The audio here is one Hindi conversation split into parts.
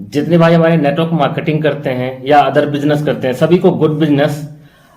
जितने भाई हमारे नेटवर्क मार्केटिंग करते हैं या अदर बिजनेस करते हैं, सभी को गुड बिजनेस।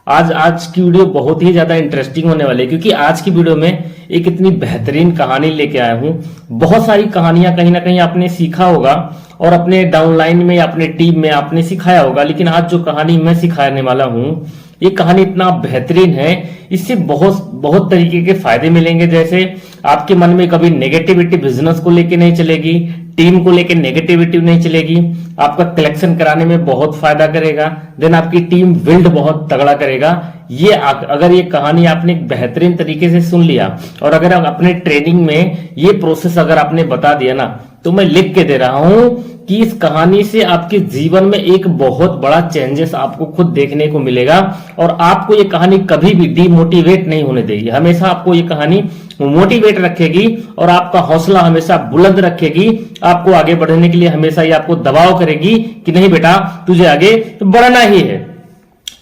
आज की वीडियो बहुत ही ज्यादा इंटरेस्टिंग होने वाली है, क्योंकि आज की वीडियो में एक इतनी बेहतरीन कहानी लेके आया हूं। बहुत सारी कहानियां कहीं ना कहीं आपने सीखा होगा और अपने डाउनलाइन में या अपने टीम में आपने सिखाया होगा, लेकिन आज जो कहानी मैं सिखाने वाला हूं, ये कहानी इतना बेहतरीन है, इससे बहुत बहुत तरीके के फायदे मिलेंगे। जैसे आपके मन में कभी नेगेटिविटी बिजनेस को लेके नहीं चलेगी, टीम को लेके नेगेटिविटी नहीं चलेगी, आपका कलेक्शन कराने में बहुत फायदा करेगा, देन आपकी टीम बिल्ड बहुत तगड़ा करेगा। ये अगर ये कहानी आपने बेहतरीन तरीके से सुन लिया और अगर आप अपने ट्रेनिंग में ये प्रोसेस अगर आपने बता दिया ना, तो मैं लिख के दे रहा हूं कि इस कहानी से आपके जीवन में एक बहुत बड़ा चेंजेस आपको खुद देखने को मिलेगा और आपको ये कहानी कभी भी डिमोटिवेट नहीं होने देगी। हमेशा आपको ये कहानी मोटिवेट रखेगी और आपका हौसला हमेशा बुलंद रखेगी। आपको आगे बढ़ने के लिए हमेशा ये आपको दबाव करेगी कि नहीं बेटा, तुझे आगे तो बढ़ना ही है।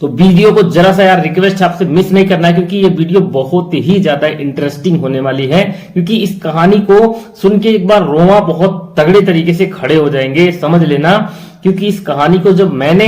तो वीडियो को जरा सा यार रिक्वेस्ट आपसे मिस नहीं करना है, क्योंकि ये वीडियो बहुत ही ज्यादा इंटरेस्टिंग होने वाली है। क्योंकि इस कहानी को सुन के एक बार रोमा बहुत तगड़े तरीके से खड़े हो जाएंगे, समझ लेना। क्योंकि इस कहानी को जब मैंने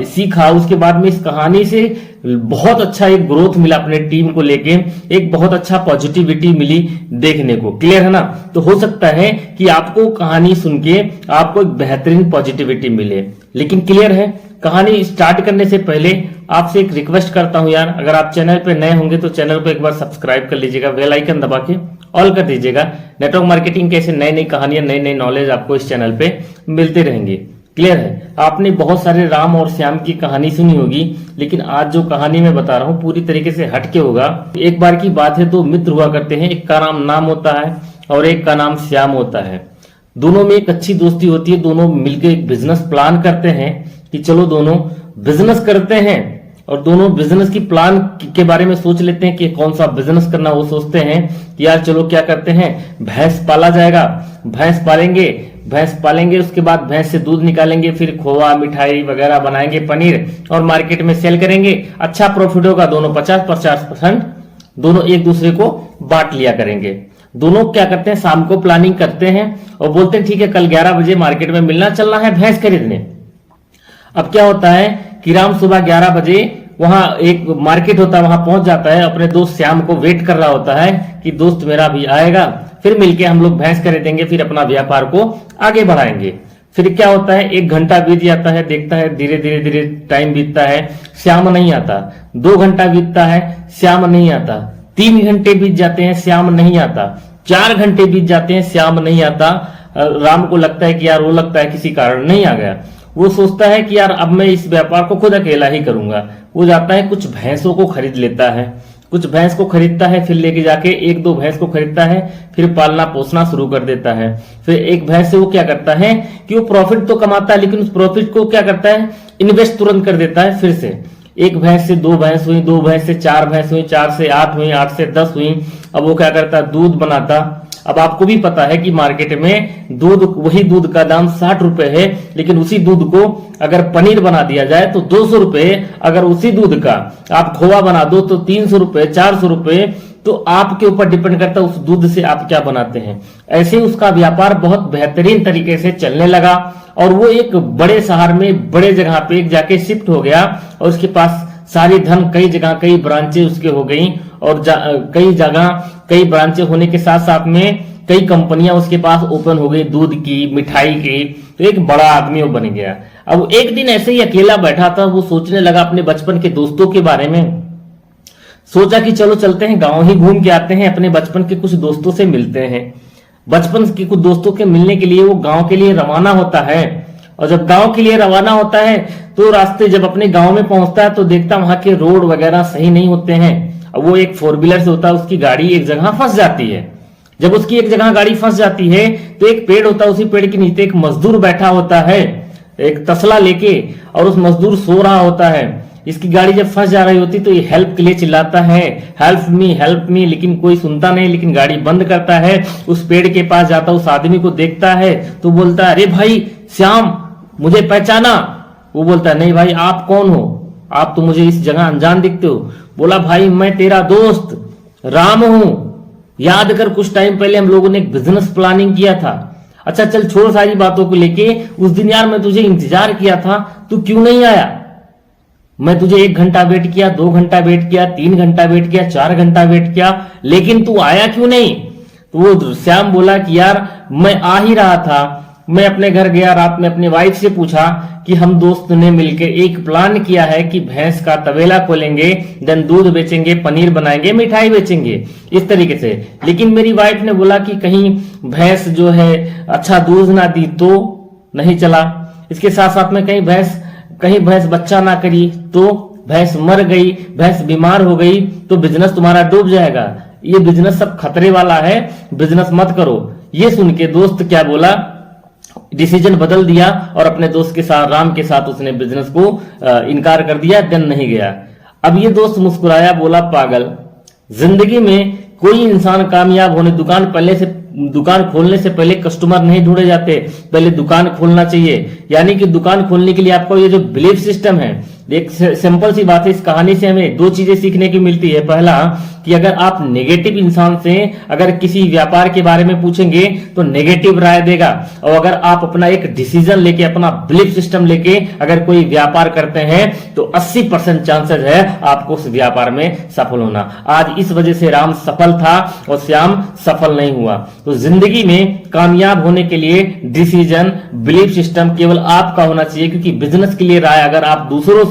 सीखा, उसके बाद में इस कहानी से बहुत अच्छा एक ग्रोथ मिला अपने टीम को लेके, एक बहुत अच्छा पॉजिटिविटी मिली देखने को। क्लियर है ना? तो हो सकता है कि आपको कहानी सुन के आपको एक बेहतरीन पॉजिटिविटी मिले। लेकिन क्लियर है, कहानी स्टार्ट करने से पहले आपसे एक रिक्वेस्ट करता हूं यार, अगर आप चैनल पे नए होंगे तो चैनल को एक बार सब्सक्राइब कर लीजिएगा, बेल आइकन दबा के ऑल कर दीजिएगा। नेटवर्क मार्केटिंग के ऐसे नई नई कहानियां, नई नई नॉलेज आपको इस चैनल पे मिलते रहेंगे। क्लियर है? आपने बहुत सारे राम और श्याम की कहानी सुनी होगी, लेकिन आज जो कहानी मैं बता रहा हूँ पूरी तरीके से हटके होगा। एक बार की बात है, दो मित्र हुआ करते हैं, एक का नाम होता है और एक का नाम श्याम होता है। दोनों में एक अच्छी दोस्ती होती है, दोनों मिलकर एक बिजनेस प्लान करते हैं कि चलो दोनों बिजनेस करते हैं। और दोनों बिजनेस की प्लान के बारे में सोच लेते हैं कि कौन सा बिजनेस करना। वो सोचते हैं कि यार चलो क्या करते हैं, भैंस पाला जाएगा, भैंस पालेंगे, उसके बाद भैंस से दूध निकालेंगे, फिर खोआ मिठाई वगैरह बनाएंगे, पनीर, और मार्केट में सेल करेंगे। अच्छा प्रॉफिट होगा, दोनों 50-50% दोनों एक दूसरे को बांट लिया करेंगे। दोनों क्या करते हैं, शाम को प्लानिंग करते हैं और बोलते हैं ठीक है कल 11 बजे मार्केट में मिलना चलना है भैंस खरीदने। अब क्या होता है कि राम सुबह 11 बजे वहां एक मार्केट होता है, वहां पहुंच जाता है, अपने दोस्त श्याम को वेट कर रहा होता है कि दोस्त मेरा भी आएगा, फिर मिलके हम लोग भैंस खरीदेंगे, फिर अपना व्यापार को आगे बढ़ाएंगे। फिर क्या होता है, 1 घंटा बीत जाता है, देखता है धीरे धीरे टाइम बीतता है, श्याम नहीं आता। 2 घंटा बीतता है, श्याम नहीं आता। 3 घंटे बीत जाते हैं, श्याम नहीं आता। 4 घंटे बीत जाते हैं, श्याम नहीं आता। राम को लगता है कि यार, वो लगता है किसी कारण नहीं आ गया। वो सोचता है कि यार अब मैं इस व्यापार को खुद अकेला ही करूंगा। वो जाता है कुछ भैंसों को खरीद लेता है, कुछ भैंस को खरीदता है, फिर लेके जाके 1-2 भैंस को खरीदता है, फिर पालना पोसना शुरू कर देता है। फिर एक भैंस से वो क्या करता है कि वो प्रॉफिट तो कमाता है, लेकिन उस प्रॉफिट को क्या करता है, इन्वेस्ट तुरंत कर देता है। फिर से 1 भैंस से 2 भैंस हुई, 2 भैंस से 4 भैंस हुई, 4 से 8 हुई, 8 से 10 हुई। अब वो क्या करता, दूध बनाता। अब आपको भी पता है कि मार्केट में वही दूध का दाम 60 रुपए है, लेकिन उसी दूध को अगर पनीर बना दिया जाए तो 200 रुपए, अगर उसी दूध का आप खोआ बना दो तो 300 रुपए, 400 रुपए। तो आपके ऊपर डिपेंड करता है उस दूध से आप क्या बनाते हैं। ऐसे ही उसका व्यापार बहुत बेहतरीन तरीके से चलने लगा और वो एक बड़े शहर में बड़े जगह पे एक जाके शिफ्ट हो गया और उसके पास सारी धन, कई जगह कई ब्रांचें उसके हो गई और कई जगह कई ब्रांचें होने के साथ साथ में कई कंपनियां उसके पास ओपन हो गई, दूध की, मिठाई की। तो एक बड़ा आदमी वो बन गया। अब एक दिन ऐसे ही अकेला बैठा था, वो सोचने लगा अपने बचपन के दोस्तों के बारे में। सोचा कि चलो चलते हैं गांव ही घूम के आते हैं, अपने बचपन के कुछ दोस्तों से मिलते हैं। बचपन के कुछ दोस्तों के मिलने के लिए वो गांव के लिए रवाना होता है और जब गांव के लिए रवाना होता है तो रास्ते जब अपने गांव में पहुंचता है तो देखता वहां के रोड वगैरह सही नहीं होते हैं। अब वो एक 4 व्हीलर से होता है, उसकी गाड़ी एक जगह फंस जाती है। जब उसकी एक जगह गाड़ी फंस जाती है तो एक पेड़ होता है, उसी पेड़ के नीचे एक मजदूर बैठा होता है एक तसला लेके, और उस मजदूर सो रहा होता है। इसकी गाड़ी जब फंस जा रही होती तो ये हेल्प के लिए चिल्लाता है, हेल्प मी, लेकिन कोई सुनता नहीं, लेकिन गाड़ी बंद करता है। उस पेड़ के पास जाता, उस आदमी को देखता है तो बोलता है, अरे भाई श्याम, मुझे पहचाना? वो बोलता है, नहीं भाई, आप कौन हो? आप तो मुझे इस जगह अनजान दिखते हो। बोला, भाई मैं तेरा दोस्त राम हूं, याद कर कुछ टाइम पहले हम लोगों ने एक बिजनेस प्लानिंग किया था, अच्छा चल छोड़ सारी बातों को लेके, उस दिन यार मैं तुझे इंतजार किया था, तू क्यों नहीं आया? मैं तुझे 1 घंटा वेट किया, 2 घंटा वेट किया, 3 घंटा वेट किया, 4 घंटा वेट किया, लेकिन तू आया क्यों नहीं? तो वो श्याम बोला कि यार मैं आ ही रहा था, मैं अपने घर गया, रात में अपनी वाइफ से पूछा कि हम दोस्त ने मिलकर एक प्लान किया है कि भैंस का तबेला खोलेंगे, देन दूध बेचेंगे, पनीर बनाएंगे, मिठाई बेचेंगे, इस तरीके से। लेकिन मेरी वाइफ ने बोला कि कहीं भैंस जो है अच्छा दूध ना दी तो नहीं चला, इसके साथ साथ में कहीं भैंस बच्चा ना करी तो, भैंस मर गई, भैंस बीमार हो गई तो बिजनेस तुम्हारा डूब जाएगा, ये बिजनेस सब खतरे वाला है, बिजनेस मत करो। ये सुन के दोस्त क्या बोला, डिसीजन बदल दिया और अपने दोस्त के साथ, राम के साथ, उसने बिजनेस को इनकार कर दिया, देन नहीं गया। अब ये दोस्त मुस्कुराया, बोला पागल, जिंदगी में कोई इंसान कामयाब होने, दुकान खोलने से पहले कस्टमर नहीं ढूंढे जाते, पहले दुकान खोलना चाहिए। यानी कि दुकान खोलने के लिए आपको ये जो बिलीफ सिस्टम है, एक सिंपल सी बात है, इस कहानी से हमें 2 चीजें सीखने की मिलती है। पहला कि अगर आप नेगेटिव इंसान से अगर किसी व्यापार के बारे में पूछेंगे तो नेगेटिव राय देगा, और अगर आप अपना एक डिसीजन लेके, अपना बिलीफ सिस्टम लेके अगर कोई व्यापार करते हैं तो 80% चांसेस है आपको उस व्यापार में सफल होना। आज इस वजह से राम सफल था और श्याम सफल नहीं हुआ। तो जिंदगी में कामयाब होने के लिए डिसीजन, बिलीफ सिस्टम केवल आपका होना चाहिए, क्योंकि बिजनेस के लिए राय अगर आप दूसरों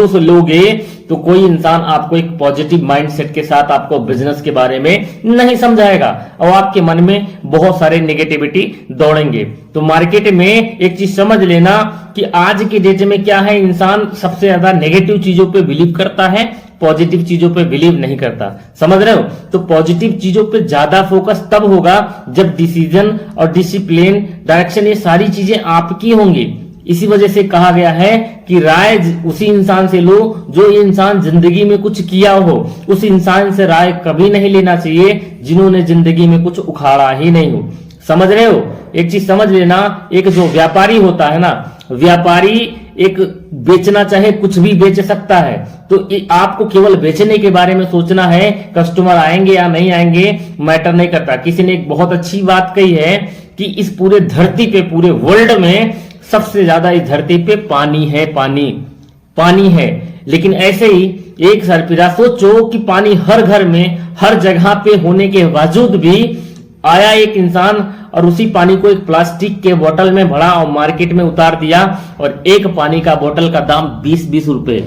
से लोगे तो कोई इंसान आपको एक पॉजिटिव माइंडसेट के साथ आपको बिजनेस के बारे में नहीं समझाएगा और आपके मन में बहुत सारे नेगेटिविटी दौड़ेंगे। तो मार्केट में एक चीज समझ लेना कि आज की डेट में क्या है, इंसान सबसे ज्यादा नेगेटिव चीजों पे बिलीव करता है, पॉजिटिव चीजों पे बिलीव नहीं करता। समझ रहे हो? तो पॉजिटिव चीजों पे ज्यादा फोकस तब होगा जब डिसीजन और डिसिप्लिन, डायरेक्शन, ये सारी चीजें आपकी होंगी। इसी वजह से कहा गया है कि राय उसी इंसान से लो जो इंसान जिंदगी में कुछ किया हो। उस इंसान से राय कभी नहीं लेना चाहिए जिन्होंने जिंदगी में कुछ उखाड़ा ही नहीं हो। समझ रहे हो? एक चीज समझ लेना, एक जो व्यापारी होता है ना, व्यापारी एक बेचना चाहे कुछ भी बेच सकता है, तो आपको केवल बेचने के बारे में सोचना है, कस्टमर आएंगे या नहीं आएंगे मैटर नहीं करता। किसी ने एक बहुत अच्छी बात कही है कि इस पूरे धरती पे, पूरे वर्ल्ड में सबसे ज्यादा इस धरती पे पानी है। लेकिन ऐसे ही एक सरफिरा सोचो कि पानी हर घर में, हर जगह पे होने के बावजूद भी आया एक इंसान और उसी पानी को एक प्लास्टिक के बोतल में भरा और मार्केट में उतार दिया, और एक पानी का बोतल का दाम 20-20 रुपए।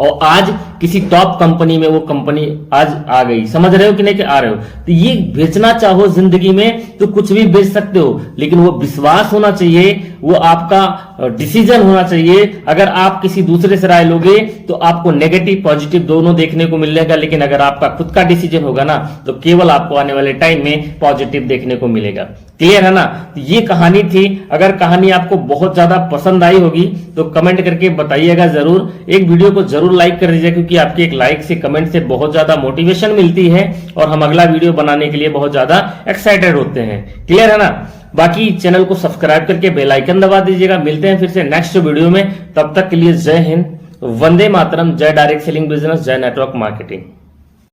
और आज किसी टॉप कंपनी में वो कंपनी आज आ गई। समझ रहे हो कि नहीं कि आ रहे हो? तो ये बेचना चाहो जिंदगी में तो कुछ भी बेच सकते हो, लेकिन वो विश्वास होना चाहिए, वो आपका डिसीजन होना चाहिए। अगर आप किसी दूसरे से राय लोगे तो आपको नेगेटिव पॉजिटिव दोनों देखने को मिलेगा, लेकिन अगर आपका खुद का डिसीजन होगा ना तो केवल आपको आने वाले टाइम में पॉजिटिव देखने को मिलेगा। क्लियर है ना? तो ये कहानी थी। अगर कहानी आपको बहुत ज्यादा पसंद आई होगी तो कमेंट करके बताइएगा जरूर। एक वीडियो को जरूर लाइक कर दीजिए, क्योंकि आपके एक लाइक से, कमेंट से बहुत ज्यादा मोटिवेशन मिलती है और हम अगला वीडियो बनाने के लिए बहुत ज्यादा एक्साइटेड होते हैं। क्लियर है ना? बाकी चैनल को सब्सक्राइब करके बेल आइकन दबा दीजिएगा। मिलते हैं फिर से नेक्स्ट वीडियो में, तब तक के लिए जय हिंद, वंदे मातरम, जय डायरेक्ट सेलिंग बिजनेस, जय नेटवर्क मार्केटिंग।